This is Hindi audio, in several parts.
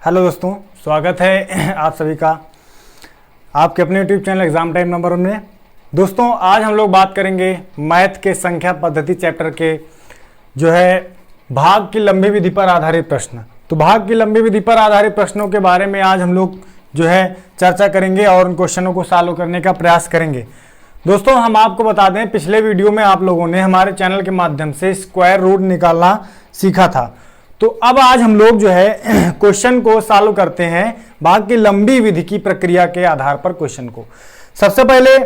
हेलो दोस्तों, स्वागत है आप सभी का आपके अपने YouTube channel exam time number 1 में। दोस्तों, आज हम लोग बात करेंगे मैथ के संख्या पद्धति चैप्टर के जो है भाग की लंबी विधि पर आधारित प्रश्न। तो भाग की लंबी विधि पर आधारित प्रश्नों के बारे में आज हम लोग जो है चर्चा करेंगे और उन क्वेश्चनों को सॉल्व करने का प्रयास करेंगे। दोस्तों, हम आपको बता दें, पिछले वीडियो में आप लोगों ने हमारे चैनल के माध्यम से स्क्वायर रूट निकालना सीखा था। तो अब आज हम लोग जो है क्वेश्चन को सॉल्व करते हैं भाग की लंबी विधि की प्रक्रिया के आधार पर क्वेश्चन को। सबसे पहले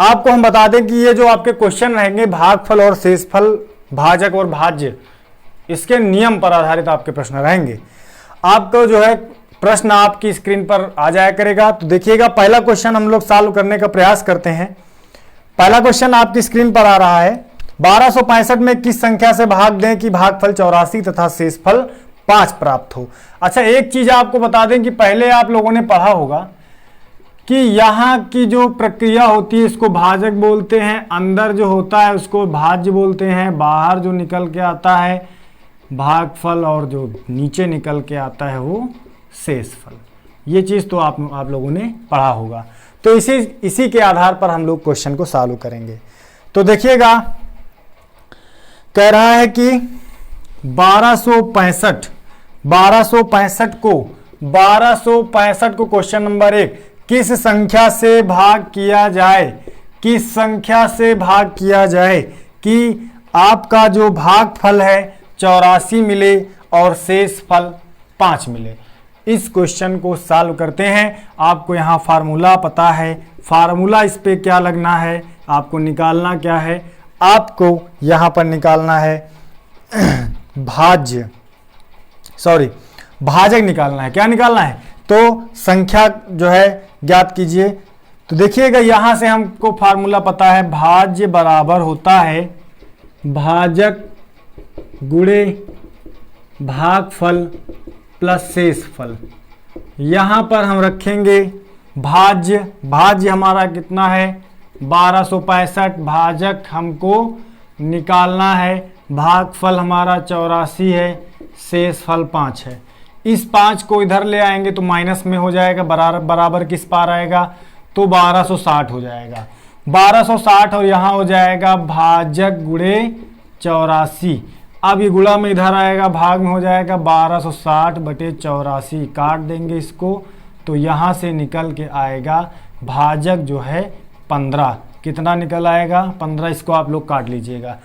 आपको हम बता दें कि ये जो आपके क्वेश्चन रहेंगे भागफल और शेषफल, भाजक और भाज्य, इसके नियम पर आधारित आपके प्रश्न रहेंगे। आपको जो है प्रश्न आपकी स्क्रीन पर आ जाया करेगा। तो देखिएगा, पहला क्वेश्चन हम लोग सॉल्व करने का प्रयास करते हैं। पहला क्वेश्चन आपकी स्क्रीन पर आ रहा है, 1265 में किस संख्या से भाग दें कि भागफल 84 तथा शेषफल 5 प्राप्त हो। अच्छा, एक चीज आपको बता दें कि पहले आप लोगों ने पढ़ा होगा कि यहाँ की जो प्रक्रिया होती है इसको भाजक बोलते हैं, अंदर जो होता है उसको भाज्य बोलते हैं, बाहर जो निकल के आता है भागफल और जो नीचे निकल के आता है वो शेषफल। ये चीज तो आप लोगों ने पढ़ा होगा। तो इसी के आधार पर हम लोग क्वेश्चन को सॉल्व करेंगे। तो देखिएगा, कह रहा है कि 1265 को क्वेश्चन नंबर 1 किस संख्या से भाग किया जाए, किस संख्या से भाग किया जाए कि आपका जो भागफल है 84 मिले और शेषफल 5 मिले। इस क्वेश्चन को सॉल्व करते हैं। आपको यहाँ फार्मूला पता है, फार्मूला इस पे क्या लगना है, आपको निकालना क्या है, आपको यहां पर निकालना है भाजक निकालना है। क्या निकालना है? तो संख्या जो है ज्ञात कीजिए। तो देखिएगा, यहां से हमको फार्मूला पता है, भाज्य बराबर होता है भाजक गुणे भागफल प्लस शेषफल। यहां पर हम रखेंगे भाज्य हमारा कितना है 1265, भाजक हमको निकालना है, भागफल हमारा 84 है, शेषफल 5 है। इस 5 को इधर ले आएंगे तो माइनस में हो जाएगा, बराबर किस पार आएगा तो 1260 हो जाएगा। 1260 और यहाँ हो जाएगा भाजक गुणे 84। अब ये गुणा में इधर आएगा, भाग में हो जाएगा 1260 बटे 84। काट देंगे इसको तो यहाँ से निकल के आएगा भाजक जो है 15। कितना निकल आएगा 15। इसको आप लोग काट लीजिएगा।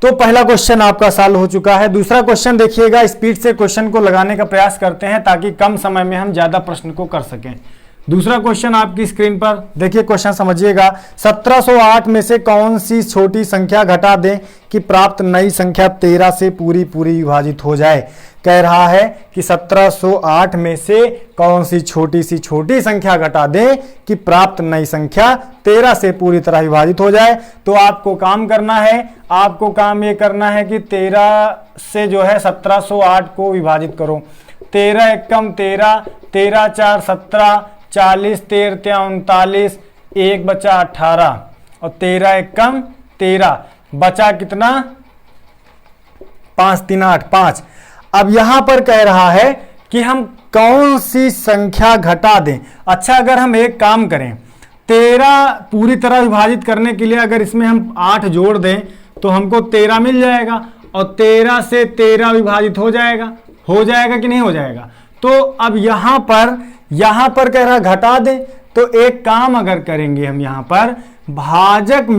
तो पहला क्वेश्चन आपका सॉल्व हो चुका है। दूसरा क्वेश्चन देखिएगा, स्पीड से क्वेश्चन को लगाने का प्रयास करते हैं ताकि कम समय में हम ज्यादा प्रश्न को कर सकें। दूसरा क्वेश्चन आपकी स्क्रीन पर देखिए, क्वेश्चन समझिएगा। 1708 में से कौन सी छोटी संख्या घटा दें कि प्राप्त नई संख्या 13 से पूरी विभाजित हो जाए। कह रहा है कि 1708 में से कौन सी छोटी संख्या घटा दें कि प्राप्त नई संख्या 13 से पूरी तरह विभाजित हो जाए। तो आपको काम करना है, आपको काम ये करना है कि 13 से जो है 1708 को विभाजित करो। 13 एकम 13, 13 4 17, 40 13 39, 1 बचा 18 और 13 एकम 13, बचा कितना 5 3 8 5। अब यहां पर कह रहा है कि हम कौन सी संख्या घटा दें। अच्छा, अगर हम एक काम करें, 13 पूरी तरह विभाजित करने के लिए अगर इसमें हम 8 जोड़ दें तो हमको 13 मिल जाएगा और 13 से 13 विभाजित हो जाएगा कि नहीं हो जाएगा। तो अब यहां पर कह रहा घटा दें, तो एक काम अगर करेंगे हम यहां पर भाजक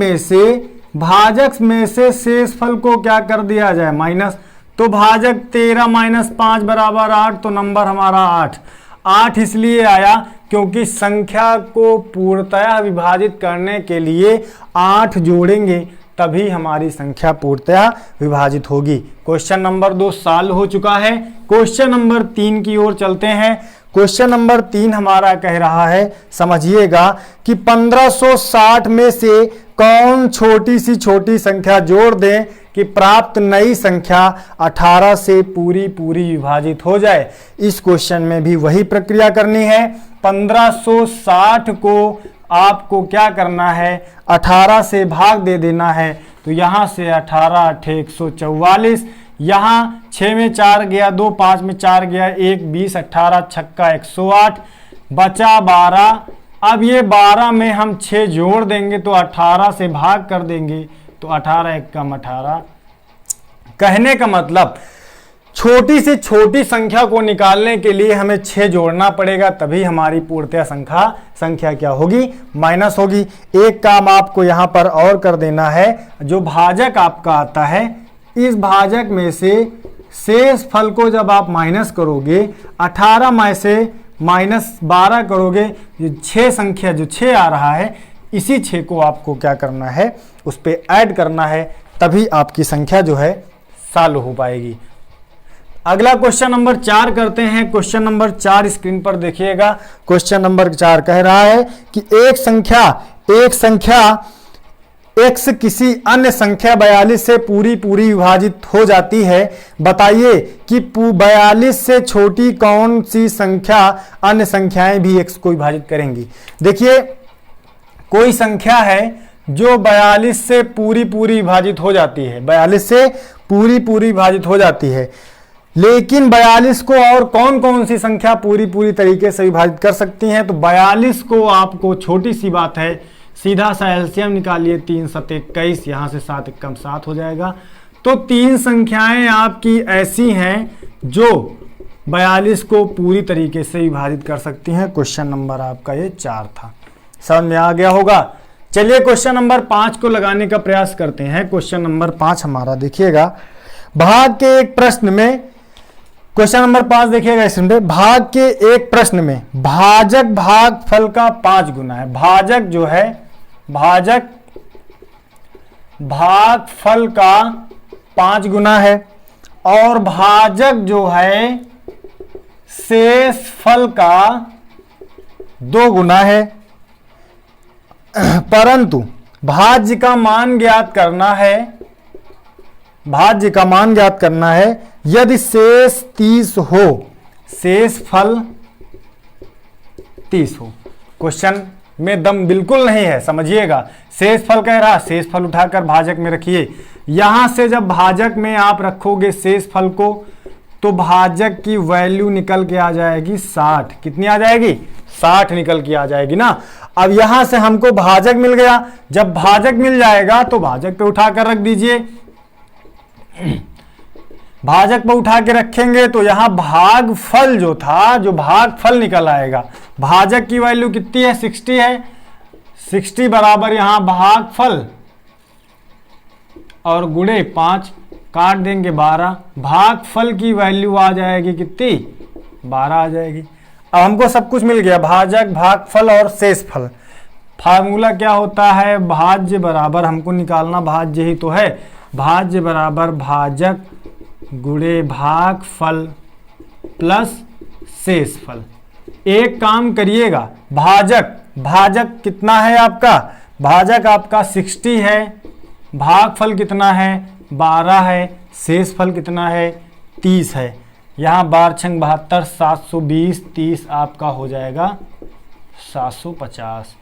में से शेषफल को क्या कर दिया जाए माइनस। तो भाजक 13 माइनस 5 बराबर 8, तो नंबर हमारा 8 इसलिए आया क्योंकि संख्या को पूर्णतया विभाजित करने के लिए 8 जोड़ेंगे तभी हमारी संख्या पूर्णतया विभाजित होगी। क्वेश्चन नंबर 2 सॉल्व हो चुका है। क्वेश्चन नंबर 3 की ओर चलते हैं। क्वेश्चन नंबर 3 हमारा कह रहा है, समझिएगा कि 1560 में से कौन छोटी संख्या जोड़ दें कि प्राप्त नई संख्या 18 से पूरी विभाजित हो जाए। इस क्वेश्चन में भी वही प्रक्रिया करनी है। 1560 को आपको क्या करना है 18 से भाग दे देना है। तो यहां से 18 8 144, यहाँ 6 में 4 गया 2, 5 में 4 गया 1, 20, 18, छक्का 108, बचा 12। अब ये 12 में हम 6 जोड़ देंगे तो 18 से भाग कर देंगे तो 18 एक कम 18। कहने का मतलब छोटी से छोटी संख्या को निकालने के लिए हमें 6 जोड़ना पड़ेगा, तभी हमारी पूर्णतया संख्या क्या होगी, माइनस होगी। एक काम आपको यहाँ पर और कर देना है, जो भाजक आपका आता है इस भाजक में से शेष फल को जब आप माइनस करोगे, 18 में से -12 करोगे, जो 6 संख्या जो 6 आ रहा है इसी 6 को आपको क्या करना है, उस पर ऐड करना है, तभी आपकी संख्या जो है सॉल्व हो पाएगी। अगला क्वेश्चन नंबर 4 करते हैं। क्वेश्चन नंबर 4 स्क्रीन पर देखिएगा। क्वेश्चन नंबर 4 कह रहा है कि एक संख्या x किसी अन्य संख्या 42 से पूरी विभाजित हो जाती है। बताइए कि 42 से छोटी कौन सी संख्या अन्य संख्याएं भी x को विभाजित करेंगी। देखिए कोई संख्या है जो 42 से पूरी विभाजित हो जाती है, 42 से पूरी विभाजित हो जाती है, लेकिन 42 को और कौन कौन सी संख्या पूरी तरीके से विभाजित कर सकती हैं। तो 42 को आपको छोटी सी बात है, सीधा सा एलसीएम निकालिए, 3 7 21, यहाँ से 7 1 कम 7 हो जाएगा। तो 3 संख्याएं आपकी ऐसी हैं जो 42 को पूरी तरीके से विभाजित कर सकती हैं। क्वेश्चन नंबर आपका ये 4 था, समझ में आ गया होगा। चलिए क्वेश्चन नंबर 5 को लगाने का प्रयास करते हैं। क्वेश्चन नंबर 5 हमारा देखिएगा, भाग के एक प्रश्न में, क्वेश्चन नंबर 5 देखिएगा इसमें, भाग के एक प्रश्न में भाजक भागफल का 5 गुना है। भाजक जो है, भाजक भागफल का 5 गुना है और भाजक जो है शेषफल का 2 गुना है, परंतु भाज्य का मान ज्ञात करना है, भाज्य का मान ज्ञात करना है। यदि शेष 30 हो, शेषफल 30 हो। क्वेश्चन में दम बिल्कुल नहीं है, समझिएगा। शेषफल कह रहा, शेषफल उठाकर भाजक में रखिए। यहां से जब भाजक में आप रखोगे शेषफल को तो भाजक की वैल्यू निकल के आ जाएगी 60। कितनी आ जाएगी? 60 निकल के आ जाएगी ना। अब यहां से हमको भाजक मिल गया, जब भाजक मिल जाएगा तो भाजक पे उठाकर रख दीजिए। भाजक पर उठा के रखेंगे तो यहां भागफल जो था, जो भागफल निकल आएगा। भाजक की वैल्यू कितनी है? 60 है। 60 बराबर यहां भागफल और गुणे 5, काट देंगे 12। भागफल की वैल्यू आ जाएगी कितनी? 12 आ जाएगी। अब हमको सब कुछ मिल गया, भाजक, भागफल और शेषफल। फार्मूला क्या होता है? भाज्य बराबर, हमको निकालना भाज्य ही तो है, भाज्य बराबर भाजक गुणे भागफल प्लस शेषफल। एक काम करिएगा, भाजक कितना है आपका? भाजक आपका 60 है, भागफल कितना है? 12 है, शेषफल कितना है? 30 है। यहाँ 12 छंग 72, 720, 30 आपका हो जाएगा 750।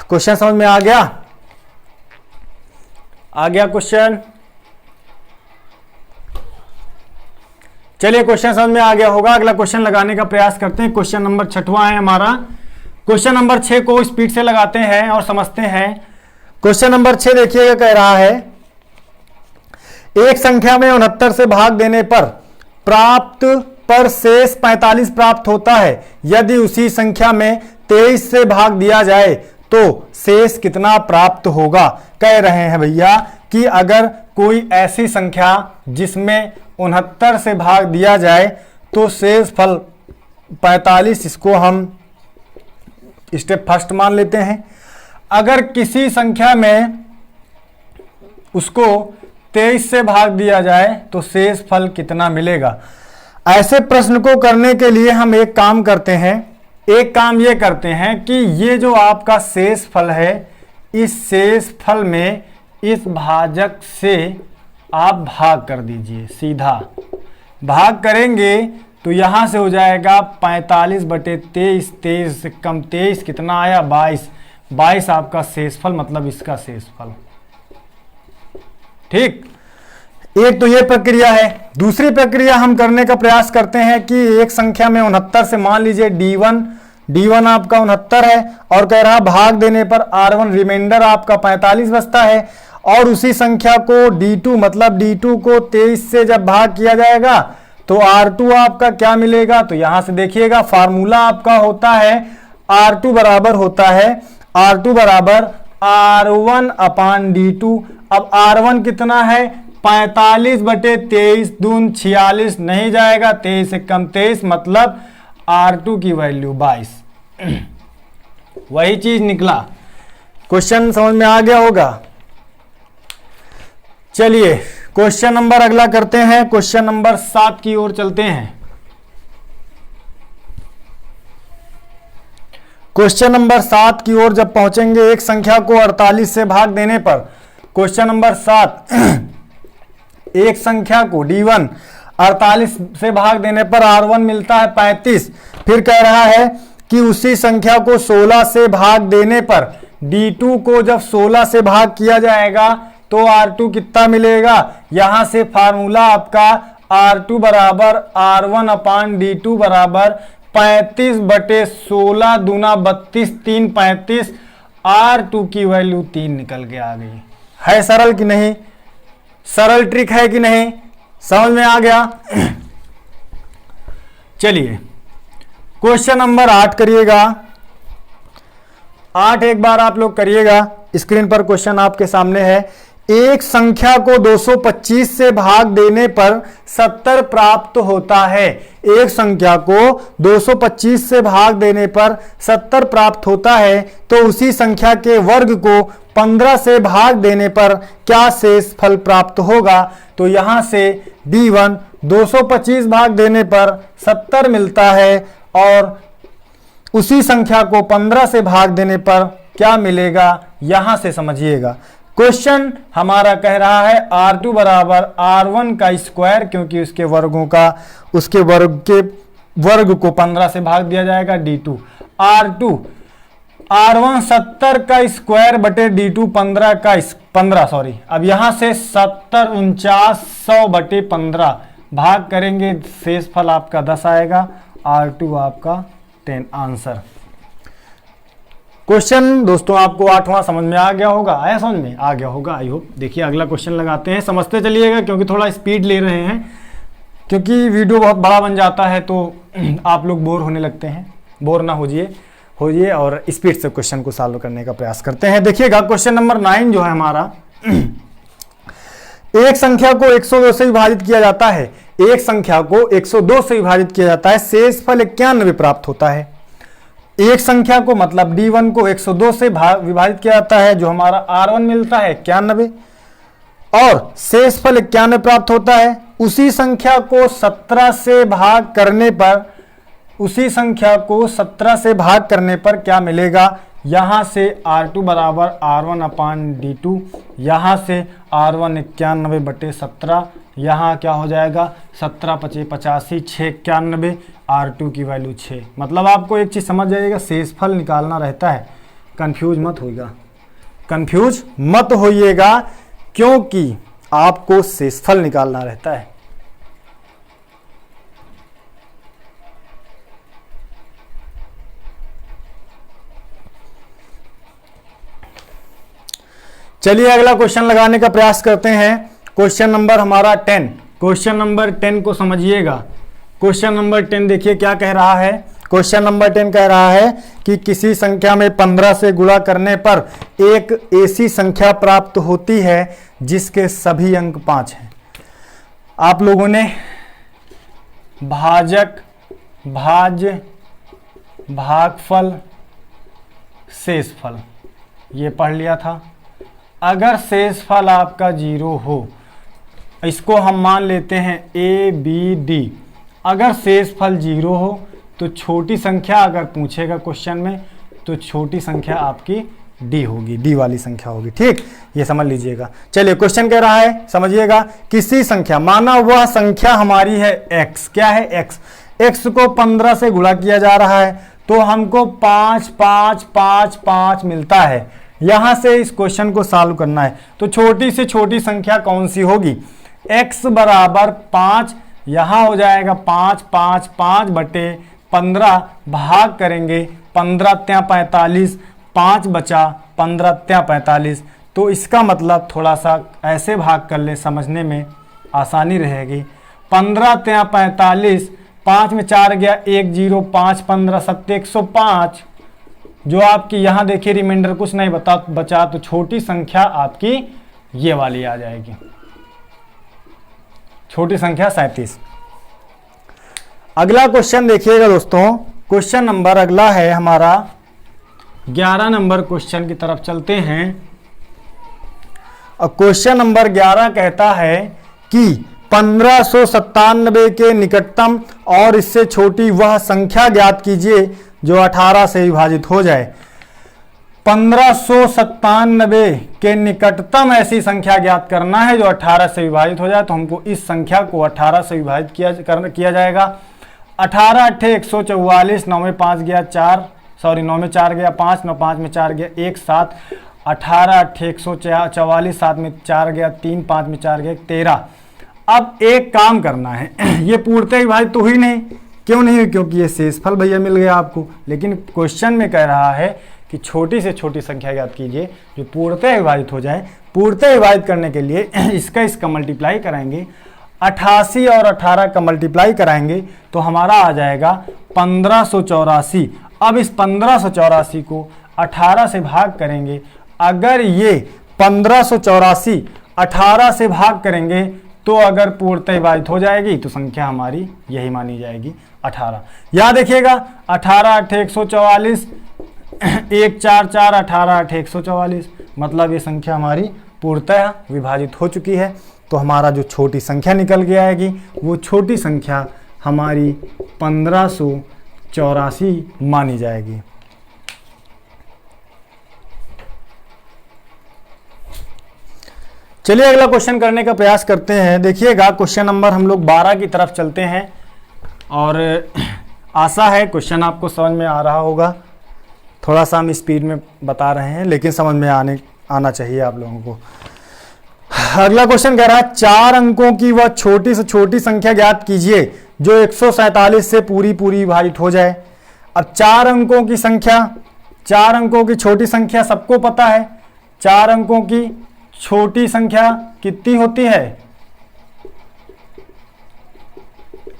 क्वेश्चन समझ में आ गया? आ गया क्वेश्चन? चलिए क्वेश्चन समझ में आ गया होगा। अगला क्वेश्चन लगाने का प्रयास करते हैं। क्वेश्चन नंबर 6वां है हमारा। क्वेश्चन नंबर 6 को स्पीड से लगाते हैं और समझते हैं। क्वेश्चन नंबर 6 देखिएगा, कह रहा है एक संख्या में 69 से भाग देने पर शेष 45 प्राप्त होता है। यदि उसी संख्या में 23 से भाग दिया जाए तो शेष कितना प्राप्त होगा? कह रहे हैं भैया कि अगर कोई ऐसी संख्या जिसमें 69 से भाग दिया जाए तो शेष फल 45, इसको हम स्टेप फर्स्ट मान लेते हैं। अगर किसी संख्या में उसको 23 से भाग दिया जाए तो शेष फल कितना मिलेगा? ऐसे प्रश्न को करने के लिए हम एक काम करते हैं, एक काम ये करते हैं कि ये जो आपका शेष फल है, इस शेष फल में इस भाजक से आप भाग कर दीजिए। सीधा भाग करेंगे तो यहां से हो जाएगा 45/23, 23 से कम 23 कितना आया? 22। 22 आपका शेषफल, मतलब इसका शेषफल। ठीक, एक तो ये प्रक्रिया है। दूसरी प्रक्रिया हम करने का प्रयास करते हैं कि एक संख्या में 69 से, मान लीजिए D1 आपका 69 है और कह रहा भाग देने पर R1 रिमाइंडर आपका 45 बचता है, और उसी संख्या को D2 मतलब D2 को 23 से जब भाग किया जाएगा तो R2 आपका क्या मिलेगा, तो यहां से देखिएगा फार्मूला आपका होता है R2 बराबर होता है R2 बराबर R1 अपान D2। अब R1 कितना है 45 बटे 23 दून 46, नहीं जाएगा, 23 से कम 23 मतलब R2 की वैल्यू 22। वही चीज निकला। क्वेश्चन समझ में आ गया होगा। चलिए क्वेश्चन नंबर अगला करते हैं, क्वेश्चन नंबर 7 की ओर चलते हैं। क्वेश्चन नंबर 7 की ओर जब पहुंचेंगे, एक संख्या को 48 से भाग देने पर, क्वेश्चन नंबर 7 एक संख्या को D1 48 से भाग देने पर R1 मिलता है 35। फिर कह रहा है कि उसी संख्या को 16 से भाग देने पर D2 को जब 16 से भाग किया जाएगा तो R2 कितना मिलेगा। यहां से फार्मूला आपका R2 बराबर R1 अपान D2 बराबर 35 बटे 16 दूना 32 3 35, R2 की वैल्यू 3 निकल के आ गई। है सरल कि नहीं, सरल ट्रिक है कि नहीं, समझ में आ गया। चलिए क्वेश्चन नंबर 8 करिएगा। 8 एक बार आप लोग करिएगा, स्क्रीन पर क्वेश्चन आपके सामने है। एक संख्या को 225 से भाग देने पर 70 प्राप्त होता है। एक संख्या को 225 से भाग देने पर 70 प्राप्त होता है, तो उसी संख्या के वर्ग को 15 से भाग देने पर क्या शेष फल प्राप्त होगा। तो यहां से D1 225 भाग देने पर 70 मिलता है और उसी संख्या को 15 से भाग देने पर क्या मिलेगा, यहां से समझिएगा। क्वेश्चन हमारा कह रहा है R2 बराबर R1 का स्क्वायर, क्योंकि उसके वर्गों का उसके वर्ग को 15 से भाग दिया जाएगा D2। R1 70 का स्क्वायर बटे D2 15 सॉरी। अब यहां से 70 4900 बटे 15 भाग करेंगे, शेष फल आपका 10 आएगा, R2 आपका 10 आंसर। क्वेश्चन दोस्तों आपको 8वां समझ में आ गया होगा, आया समझ में आ गया होगा, आई होप। देखिए अगला क्वेश्चन लगाते हैं, समझते चलिएगा क्योंकि थोड़ा स्पीड ले रहे हैं, क्योंकि वीडियो बहुत बड़ा बन जाता है तो आप लोग बोर होने लगते हैं। बोर ना होइए और स्पीड से क्वेश्चन को सॉल्व करने का प्रयास करते हैं। देखिएगा क्वेश्चन नंबर 9 जो है हमारा, एक संख्या को 102 से विभाजित किया जाता है। एक संख्या को 102 से विभाजित किया जाता है, शेष फल 91 प्राप्त होता है। एक संख्या को मतलब D1 को 102 से विभाजित किया जाता है, जो हमारा R1 मिलता है 91 और शेष फल 91 प्राप्त होता है। उसी संख्या को 17 से भाग करने पर क्या मिलेगा। यहां से R2 बराबर R1 अपान D2, यहां से R1 91 बटे 17, यहाँ क्या हो जाएगा 17 5 85 6 91, R2 की वैल्यू 6। मतलब आपको एक चीज़ समझ जाइएगा, शेष फल निकालना रहता है, कंफ्यूज मत होइएगा क्योंकि आपको शेषफल निकालना रहता है। चलिए अगला क्वेश्चन लगाने का प्रयास करते हैं। क्वेश्चन नंबर हमारा 10। क्वेश्चन नंबर 10 को समझिएगा। क्वेश्चन नंबर 10 देखिए क्या कह रहा है। क्वेश्चन नंबर 10 कह रहा है कि किसी संख्या में 15 से गुणा करने पर एक ऐसी संख्या प्राप्त होती है जिसके सभी अंक 5 हैं। आप लोगों ने भाजक, भाज्य, भागफल, शेषफल ये पढ़ लिया था। अगर शेषफल आपका 0 हो, इसको हम मान लेते हैं ABD। अगर शेषफल 0 हो तो छोटी संख्या अगर पूछेगा क्वेश्चन में तो छोटी संख्या आपकी D होगी, D वाली संख्या होगी। ठीक, ये समझ लीजिएगा। चलिए क्वेश्चन कह रहा है, समझिएगा, किसी संख्या, माना वह संख्या हमारी है x। क्या है x? x को 15 से गुणा किया जा रहा है तो हमको 5 5 5 5 मिलता है। यहां से इस क्वेश्चन को सॉल्व करना है तो छोटी से छोटी संख्या कौन सी होगी। x बराबर 5, यहाँ हो जाएगा 5 5 5 बटे 15, भाग करेंगे 15 त्या 45, 5 बचा 15 त्या 45। तो इसका मतलब थोड़ा सा ऐसे भाग कर ले, समझने में आसानी रहेगी। 15 त्या 45, 5 में 4 गया 1 0, 5 15 7 105। जो आपकी यहाँ देखिए रिमाइंडर कुछ नहीं बचा, तो छोटी संख्या आपकी ये वाली आ जाएगी, छोटी संख्या 37। अगला क्वेश्चन देखिएगा दोस्तों, क्वेश्चन नंबर अगला है हमारा 11 नंबर क्वेश्चन की तरफ चलते हैं। और क्वेश्चन नंबर 11 कहता है कि 1597 के निकटतम और इससे छोटी वह संख्या ज्ञात कीजिए जो 18 से विभाजित हो जाए। 1597 के निकटतम ऐसी संख्या ज्ञात करना है जो 18 से विभाजित हो जाए। तो हमको इस संख्या को 18 से विभाजित किया जाएगा। 18 अट्ठे 144, 9 में 5 गया 4, 9 में 4 गया 5, 9 5 में 4 गया 1 7, 18 अट्ठे 144, 7 में 4 गया 3, 5 में 4 गया 13। अब एक काम करना है, ये पूर्णतः विभाजित तो हुई नहीं, क्यों नहीं हुई? क्योंकि ये शेषफल भैया मिल गया आपको। लेकिन क्वेश्चन में कह रहा है कि छोटी से छोटी संख्या ज्ञात कीजिए जो पूर्णतः विभाजित हो जाए। पूर्णतः विभाजित करने के लिए इसका मल्टीप्लाई कराएंगे, 88 और 18 का मल्टीप्लाई कराएंगे तो हमारा आ जाएगा 1584। अब इस 1584 को 18 से भाग करेंगे। अगर ये 1584 18 से भाग करेंगे तो अगर पूर्णतः विभाजित हो जाएगी तो संख्या हमारी यही मानी जाएगी 18। याद देखिएगा, 18 अट्ठे 144, 1 4 4, 18 अट्ठे 144, मतलब ये संख्या हमारी पूर्णतः विभाजित हो चुकी है। तो हमारा जो छोटी संख्या निकल के आएगी वो छोटी संख्या हमारी 1584 मानी जाएगी। चलिए अगला क्वेश्चन करने का प्रयास करते हैं। देखिएगा क्वेश्चन नंबर हम लोग 12 की तरफ चलते हैं और आशा है क्वेश्चन आपको समझ में आ रहा होगा। थोड़ा सा हम स्पीड में बता रहे हैं लेकिन समझ में आना चाहिए आप लोगों को। अगला क्वेश्चन कह रहा है 4 अंकों की वह छोटी से छोटी संख्या ज्ञात कीजिए जो 147 से पूरी विभाजित हो जाए। अब 4 अंकों की संख्या, 4 अंकों की छोटी संख्या सबको पता है। 4 अंकों की छोटी संख्या कितनी होती है?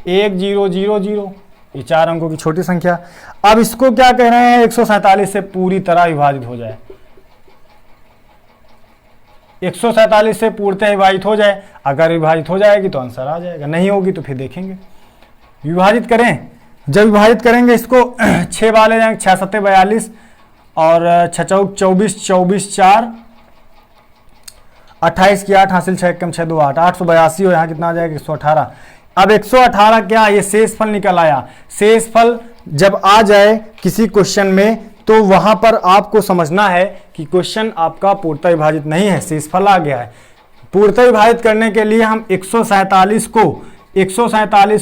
1 0 0 0, ये 4 अंकों की छोटी संख्या। अब इसको क्या कह रहे हैं? 147 से पूरी तरह विभाजित हो जाए। 147 से पूर्णतः विभाजित हो जाए। अगर विभाजित हो जाएगी तो आंसर आ जाएगा, नहीं होगी तो फिर देखेंगे। विभाजित करें, जब विभाजित करेंगे इसको 6 बार ले जाएंगे, 6 7 42 और 6 चौक 24, 24 4, 28 की 8 हासिल 6 कम 6 2 8, 882 हो, यहाँ कितना आ जाएगा 118। अब 118 क्या, ये शेषफल निकल आया। शेषफल जब आ जाए किसी क्वेश्चन में तो वहां पर आपको समझना है कि क्वेश्चन आपका पूर्णतः विभाजित नहीं है, शेषफल आ गया है। पूर्णतः विभाजित करने के लिए हम 147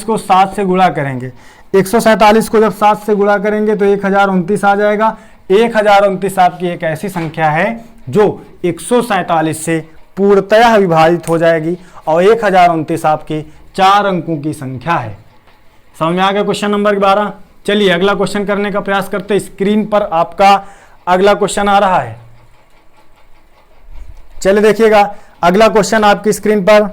को 7 से गुणा करेंगे। 147 को जब 7 से गुणा करेंगे तो 1029 आ जाएगा। 1029 आपकी एक ऐसी संख्या है जो 147 से पूर्णतः विभाजित हो जाएगी और 1029 आपकी 4 अंकों की संख्या है। समझ में आ गया क्वेश्चन नंबर 12। चलिए अगला क्वेश्चन करने का प्रयास करते हैं। स्क्रीन पर आपका अगला क्वेश्चन आ रहा है। चलिए देखिएगा अगला क्वेश्चन आपकी स्क्रीन पर।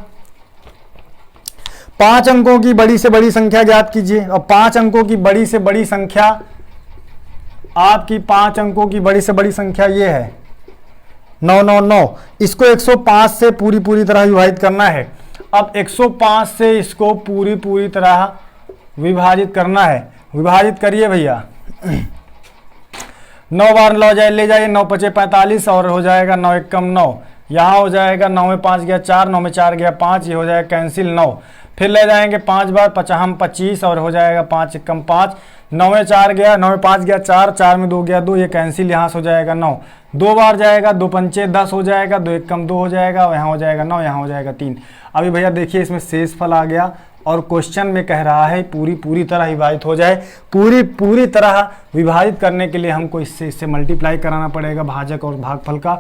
5 अंकों की बड़ी से बड़ी संख्या ज्ञात कीजिए। और 5 अंकों की बड़ी से बड़ी संख्या, आपकी 5 अंकों की बड़ी से बड़ी संख्या ये है 999। इसको 105 से पूरी तरह विभाजित करना है। अब 105 से इसको पूरी तरह विभाजित करना है। विभाजित करिए भैया। 9 बार ले जाइए, 9 5 45 और हो जाएगा 9 1 कम 9। यहाँ हो जाएगा 9 में 5 गया 4, 9 में 4 गया 5, ये हो जाएगा कैंसिल 9। फिर ले जाएंगे 5 बार 25 और हो जाएगा 5 1 कम 5। 9 में 4 गया, 9 में 5 गया 4, 4 में 2 गया 2, ये कैंसिल, यहाँ से हो जाएगा 9। 2 बार जाएगा, 2 पंचे 10 हो जाएगा, 2 1 कम 2 हो जाएगा, यहाँ हो जाएगा 9, यहाँ हो जाएगा 3। अभी भैया देखिए इसमें शेषफल आ गया और क्वेश्चन में कह रहा है पूरी तरह विभाजित हो जाए। पूरी तरह विभाजित करने के लिए हमको इससे मल्टीप्लाई कराना पड़ेगा भाजक और भागफल का।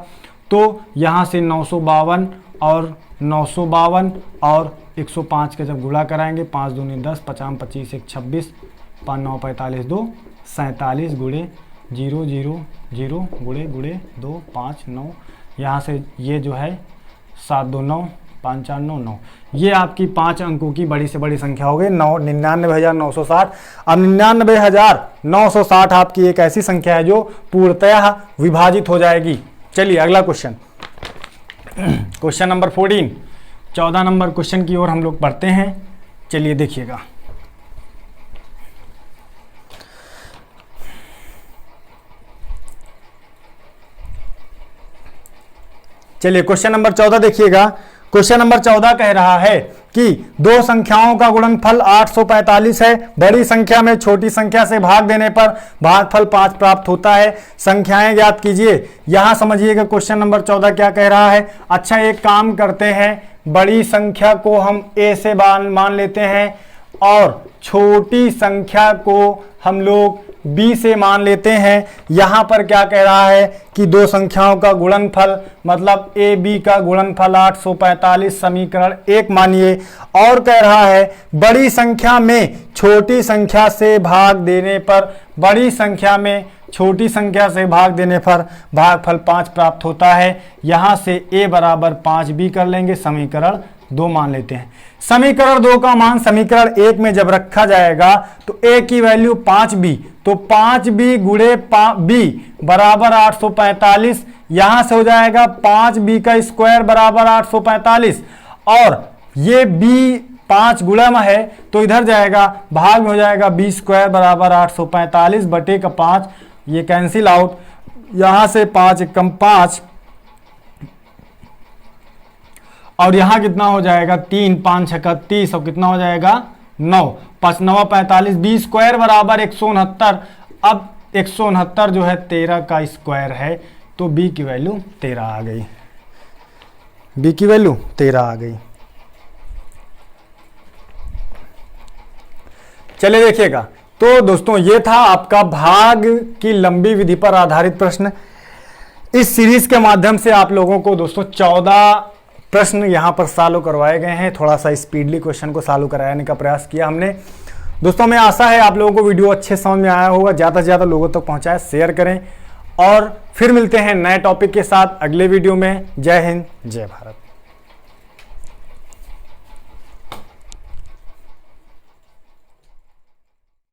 तो यहाँ से 952 और 952 और 105 का जब गुणा कराएंगे 5 दूनी 10, 50 25 1 26, 5 9 45 2 47 गुणे 0 0 0 गुणे गुणे 2 5 9, यहाँ से ये जो है 7 2 9 5 4 9 9, ये आपकी 5 अंकों की बड़ी से बड़ी संख्या हो गई 99,960। अब 99,960 आपकी एक ऐसी संख्या है जो पूर्णतः विभाजित हो जाएगी। चलिए अगला question, question number 14, 14 number question की ओर हम लोग बढ़ते हैं। चलिए देखिएगा, चलिए क्वेश्चन नंबर 14 देखिएगा। क्वेश्चन नंबर 14 कह रहा है कि दो संख्याओं का गुणनफल 845 है। बड़ी संख्या में छोटी संख्या से भाग देने पर भागफल 5 प्राप्त होता है। संख्याएं ज्ञात कीजिए। यहां समझिएगा क्वेश्चन नंबर 14 क्या कह रहा है। अच्छा, एक काम करते हैं, बड़ी संख्या को हम a से मान लेते हैं और छोटी संख्या को हम लोग b से मान लेते हैं। यहां पर क्या कह रहा है कि दो संख्याओं का गुणनफल मतलब a b का गुणनफल 845 समीकरण 1 मानिए, और कह रहा है बड़ी संख्या में छोटी संख्या से भाग देने पर, बड़ी संख्या में छोटी संख्या से भाग देने पर भागफल 5 प्राप्त होता है। यहां से a बराबर 5b कर लेंगे, समीकरण 2 मान लेते हैं। समीकरण 2 का मान समीकरण 1 में जब रखा जाएगा तो a की वैल्यू 5b, तो 5b गुणे b बराबर 845, यहां से हो जाएगा 5b का स्क्वायर बराबर 845, और ये b 5 गुणा है तो इधर जाएगा भाग में हो जाएगा b स्क्वायर बराबर 845 बटे का 5, ये कैंसिल आउट, यहां से 5 कम 5 और यहाँ कितना हो जाएगा 3 5 31 और कितना हो जाएगा 9 5 9 45, बी स्क्वायर बराबर 169। अब 169 जो है 13 का स्क्वायर है, तो b की वैल्यू 13 आ गई, b की वैल्यू 13 आ गई। चलिए देखिएगा, तो दोस्तों ये था आपका भाग की लंबी विधि पर आधारित प्रश्न। इस सीरीज के माध्यम से आप लोगों को दोस्तों 14 प्रश्न यहाँ पर सॉल्व करवाए गए हैं। थोड़ा सा स्पीडली क्वेश्चन को सॉल्व कराने का प्रयास किया हमने। दोस्तों मैं आशा है आप लोगों को वीडियो अच्छे समझ में आया होगा। ज़्यादा से ज़्यादा लोगों तक पहुँचाएं, शेयर करें, और फिर मिलते हैं नए टॉपिक के साथ अगले वीडियो में। जय हिंद, जय भारत।